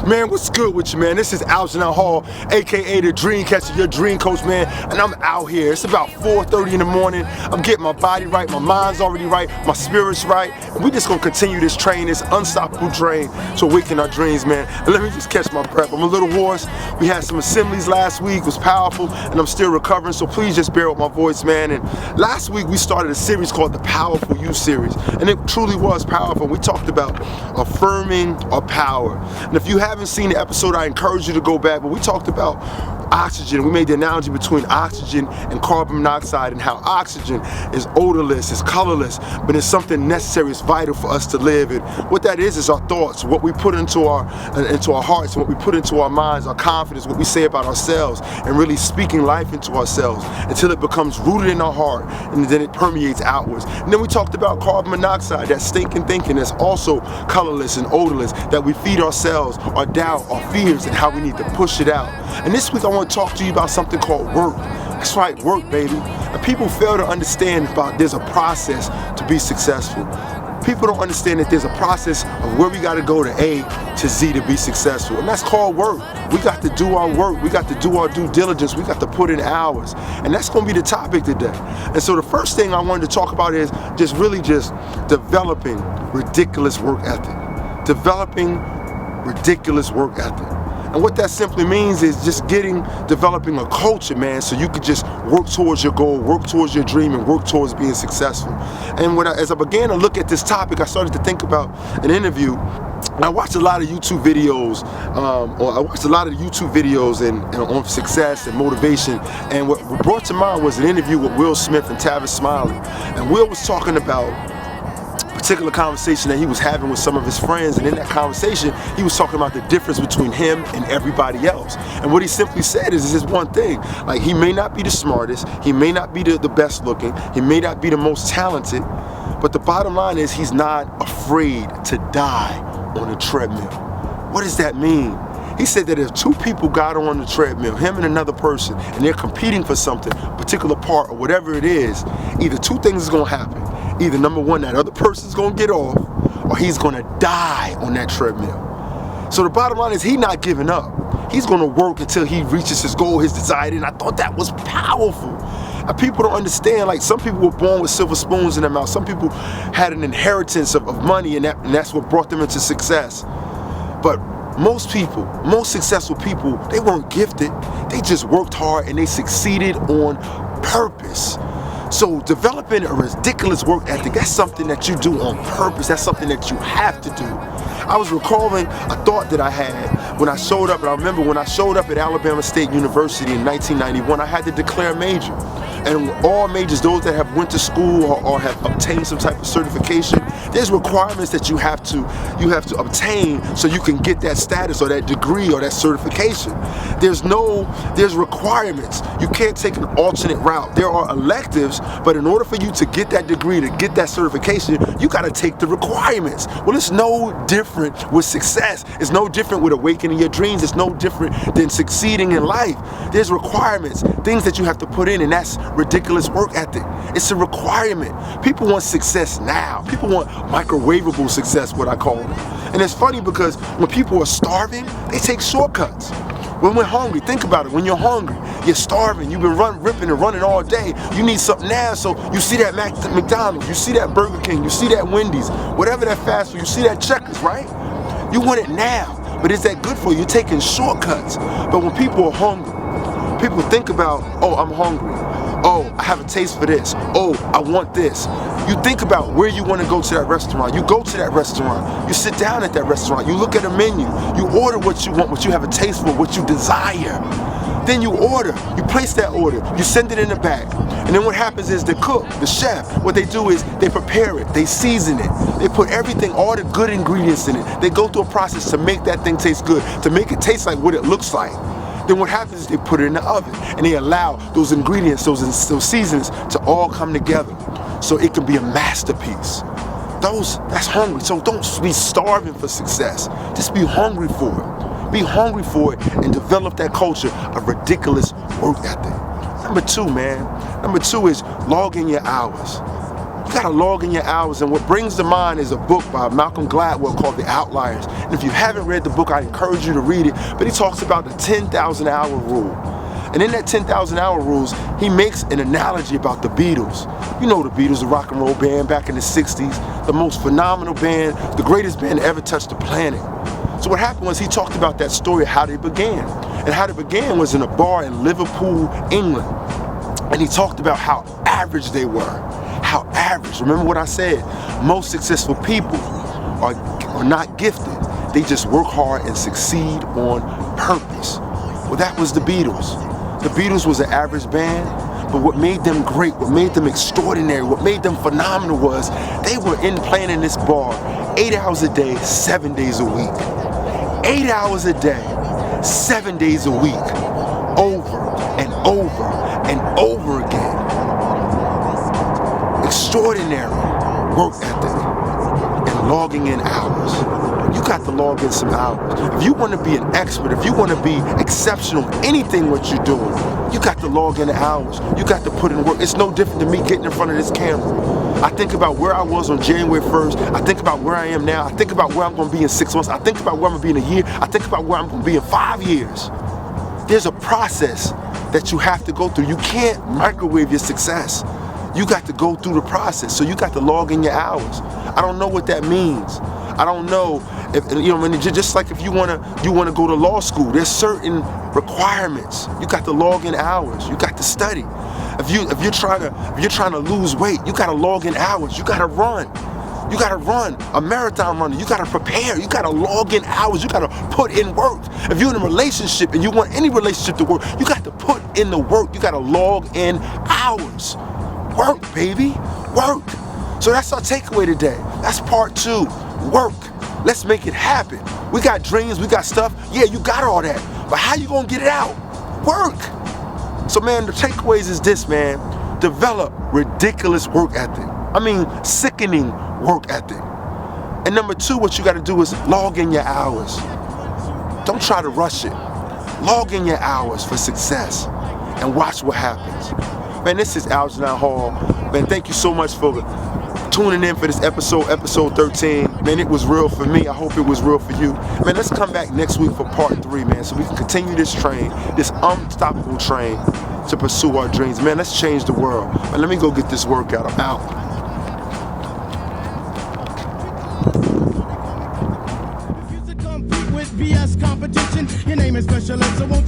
Man, what's good with you, man? This is Algernon Hall, aka the Dream Catcher, your dream coach, man. And I'm out here. It's about 4:30 in the morning. I'm getting my body right, my mind's already right, my spirit's right. And we just gonna continue this train, this unstoppable train, to awaken our dreams, man. And let me just catch my breath. I'm a little hoarse. We had some assemblies last week, it was powerful, and I'm still recovering, so please just bear with my voice, man. And last week we started a series called the Powerful You series, and it truly was powerful. We talked about affirming our power. And if you haven't seen the episode, I encourage you to go back, but we talked about oxygen. We made the analogy between oxygen and carbon monoxide, and how oxygen is odorless, it's colorless, but it's something necessary, it's vital for us to live. And what that is our thoughts, what we put into our hearts, what we put into our minds, our confidence, what we say about ourselves, and really speaking life into ourselves until it becomes rooted in our heart, and then it permeates outwards. And then we talked about carbon monoxide, that stinking thinking that's also colorless and odorless, that we feed ourselves, our doubt, our fears, and how we need to push it out. And this week I want to talk to you about something called work. That's right, work, baby. And people fail to understand about there's a process to be successful. People don't understand that there's a process of where we got to go to A to Z to be successful. And that's called work. We got to do our work. We got to do our due diligence. We got to put in hours. And that's going to be the topic today. And so the first thing I wanted to talk about is just developing ridiculous work ethic. Developing ridiculous work ethic. And what that simply means is just developing a culture, man, so you could just work towards your goal, work towards your dream, and work towards being successful. And as I began to look at this topic, I started to think about an interview. And I watched a lot of YouTube videos, on success and motivation. And what brought to mind was an interview with Will Smith and Tavis Smiley. And Will was talking about particular conversation that he was having with some of his friends, and in that conversation he was talking about the difference between him and everybody else. And what he simply said is this one thing: like, he may not be the smartest, he may not be the best looking, he may not be the most talented, but the bottom line is he's not afraid to die on a treadmill. What does that mean? He said that if two people got on the treadmill, him and another person, and they're competing for something, a particular part or whatever it is, either two things is gonna happen. Either number one, that other person's gonna get off, or he's gonna die on that treadmill. So the bottom line is he's not giving up. He's gonna work until he reaches his goal, his desire. And I thought that was powerful. And people don't understand, like, some people were born with silver spoons in their mouth. Some people had an inheritance of money, and that's what brought them into success. But most people, most successful people, they weren't gifted. They just worked hard and they succeeded on purpose. So developing a ridiculous work ethic, that's something that you do on purpose. That's something that you have to do. I was recalling a thought that I had when I showed up, and I remember when I showed up at Alabama State University in 1991, I had to declare a major. And all majors, those that have went to school or have obtained some type of certification, there's requirements that you have to obtain so you can get that status or that degree or that certification. There's requirements. You can't take an alternate route. There are electives, but in order for you to get that degree, to get that certification, you got to take the requirements. Well, it's no different with success. It's no different with awakening your dreams. It's no different than succeeding in life. There's requirements, things that you have to put in, and that's ridiculous work ethic. It's a requirement. People want success now. People want microwavable success, what I call it. And it's funny because when people are starving, they take shortcuts. When we're hungry, think about it. When you're hungry, you're starving, you've been ripping and running all day. You need something now, so you see that McDonald's, you see that Burger King, you see that Wendy's, whatever that fast food, you see that Checkers, right? You want it now, but is that good for you? You're taking shortcuts. But when people are hungry, people think about, oh, I'm hungry. Oh, I have a taste for this. Oh, I want this. You think about where you want to go to that restaurant. You go to that restaurant. You sit down at that restaurant. You look at a menu. You order what you want, what you have a taste for, what you desire. Then you order. You place that order. You send it in the back. And then what happens is the cook, the chef, what they do is they prepare it. They season it. They put everything, all the good ingredients in it. They go through a process to make that thing taste good, to make it taste like what it looks like. Then what happens is they put it in the oven and they allow those ingredients, those seasonings to all come together so it can be a masterpiece. That's hungry. So don't be starving for success. Just be hungry for it. Be hungry for it and develop that culture of ridiculous work ethic. Number two, man. Number two is log in your hours. You gotta log in your hours, and what brings to mind is a book by Malcolm Gladwell called The Outliers. And if you haven't read the book, I encourage you to read it. But he talks about the 10,000 hour rule. And in that 10,000 hour rules, he makes an analogy about the Beatles. You know the Beatles, the rock and roll band back in the 60s, the most phenomenal band, the greatest band to ever touch the planet. So what happened was he talked about that story of how they began. And how they began was in a bar in Liverpool, England. And he talked about how average they were. How average. Remember what I said? Most successful people are not gifted. They just work hard and succeed on purpose. Well, that was the Beatles. The Beatles was an average band, but what made them great, what made them extraordinary, what made them phenomenal was they were playing in this bar 8 hours a day, 7 days a week. 8 hours a day, 7 days a week, over and over and over again. Extraordinary work ethic and logging in hours. You got to log in some hours. If you want to be an expert, if you want to be exceptional, anything what you're doing, you got to log in the hours. You got to put in work. It's no different than me getting in front of this camera. I think about where I was on January 1st. I think about where I am now. I think about where I'm going to be in 6 months. I think about where I'm going to be in a year. I think about where I'm going to be in 5 years. There's a process that you have to go through. You can't microwave your success. You got to go through the process. So you got to log in your hours. I don't know what that means. I don't know if, you know, just like if you wanna go to law school, there's certain requirements. You got to log in hours. You got to study. If you're trying to lose weight, you got to log in hours. You got to run. You got to run a marathon runner. You got to prepare. You got to log in hours. You got to put in work. If you're in a relationship and you want any relationship to work, you got to put in the work. You got to log in hours. Work, baby. Work. So that's our takeaway today. That's part 2. Work. Let's make it happen. We got dreams, we got stuff. Yeah, you got all that. But how you gonna get it out? Work. So man, the takeaways is this, man. Develop ridiculous work ethic. I mean, sickening work ethic. And number 2, what you gotta do is log in your hours. Don't try to rush it. Log in your hours for success and watch what happens. Man, this is Algernon Hall. Man, thank you so much for tuning in for this episode 13. Man, it was real for me. I hope it was real for you. Man, let's come back next week for part 3, man, so we can continue this train, this unstoppable train to pursue our dreams. Man, let's change the world. Man, let me go get this workout. I'm out. BS competition, your name is special, so won't